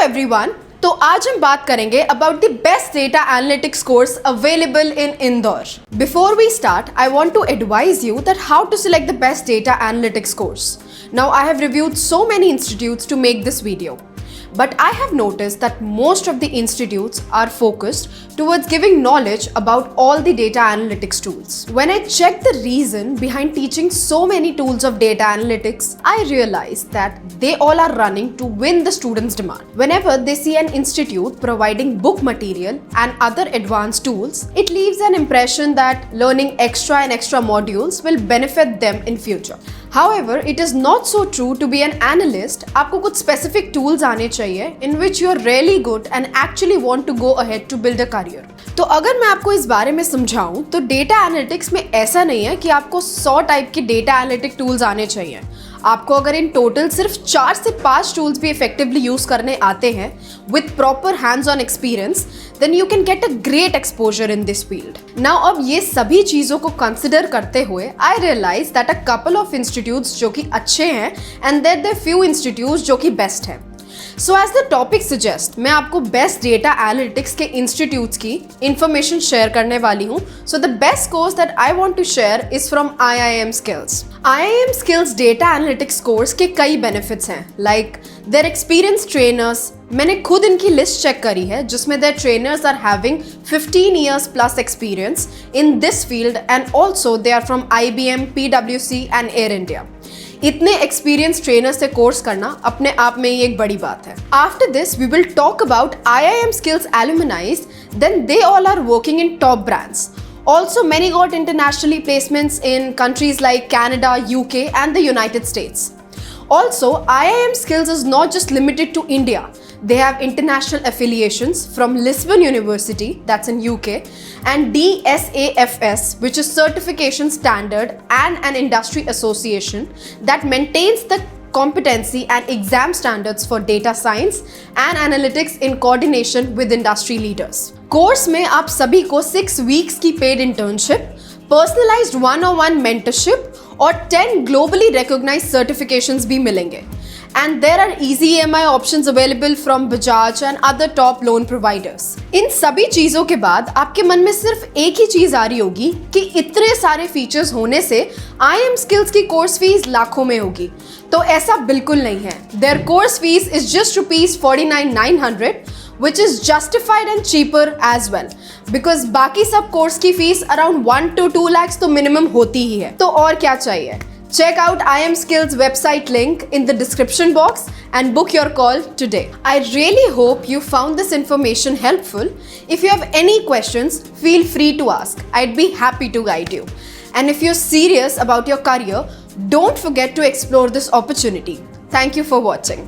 Everyone, तो आज हम बात करेंगे about the best data analytics course available in Indore. Before we start, I want to advise you that how to select the best data analytics course. Now, I have reviewed so many institutes to make this video. But I have noticed that most of the institutes are focused towards giving knowledge about all the data analytics tools. When I checked the reason behind teaching so many tools of data analytics, I realized that they all are running to win the students' demand. Whenever they see an institute providing book material and other advanced tools, it leaves an impression that learning extra and extra modules will benefit them in future. However, it is not so true to be an analyst. आपको कुछ specific tools आने चाहिए in which you are really good and actually want to go ahead to build a career. तो अगर मैं आपको इस बारे में समझाऊं तो डेटा एनालिटिक्स में ऐसा नहीं है कि आपको 100 टाइप के डेटा एनालिटिक टूल्स आने चाहिए. आपको अगर इन टोटल सिर्फ 4 से 5 टूल्स भी इफेक्टिवली यूज करने आते हैं with proper hands on experience, then you can get a great exposure in this field. Now अब ये सभी चीज़ों को कंसिडर करते हुए I realise that a couple of institutes जो कि अच्छे हैं and there there few institutes जो कि बेस्ट हैं. So as the topic suggest, मैं आपको बेस्ट डेटा एनालिटिक्स के इंस्टीट्यूट्स की इंफॉर्मेशन शेयर करने वाली हूँ. So the best course that I want to share is from IIM Skills. IIM Skills data analytics course के कई बेनिफिट्स हैं, लाइक देयर एक्सपीरियंस ट्रेनर्स. मैंने खुद इनकी लिस्ट चेक करी है जिसमें their trainers are having 15 years plus experience in this field and also they are from IBM, PwC and Air India. इतने एक्सपीरियंस ट्रेनर से कोर्स करना अपने आप में ही एक बड़ी बात है. After this we will talk about IIM Skills alumni. Then they all are working in top brands. Also, many got internationally placements in countries like Canada, UK and the United States. Also, IIM Skills is not just limited to India. They have international affiliations from Lisbon University, that's in UK, and DSAFS, which is certification standard and an industry association that maintains the competency and exam standards for data science and analytics in coordination with industry leaders. Course में आप सभी को 6 weeks की paid internship, personalized one-on-one mentorship और 10 globally recognized certifications भी मिलेंगे. And there are easy EMI options available from Bajaj and other top loan providers. इन सभी चीज़ों के बाद आपके मन में सिर्फ एक ही चीज़ आ रही होगी कि इतने सारे फीचर्स होने से IIM Skills की कोर्स फीस लाखों में होगी. तो ऐसा बिल्कुल नहीं है. Their course fees is just ₹49,900, which is justified and cheaper as well. Because बाकी सब कोर्स की फीस अराउंड 1 to 2 lakhs तो मिनिमम होती ही है. तो और क्या चाहिए? Check out IIM Skills website link in the description box and book your call today. I really hope you found this information helpful. If you have any questions, feel free to ask. I'd be happy to guide you. And if you're serious about your career, don't forget to explore this opportunity. Thank you for watching.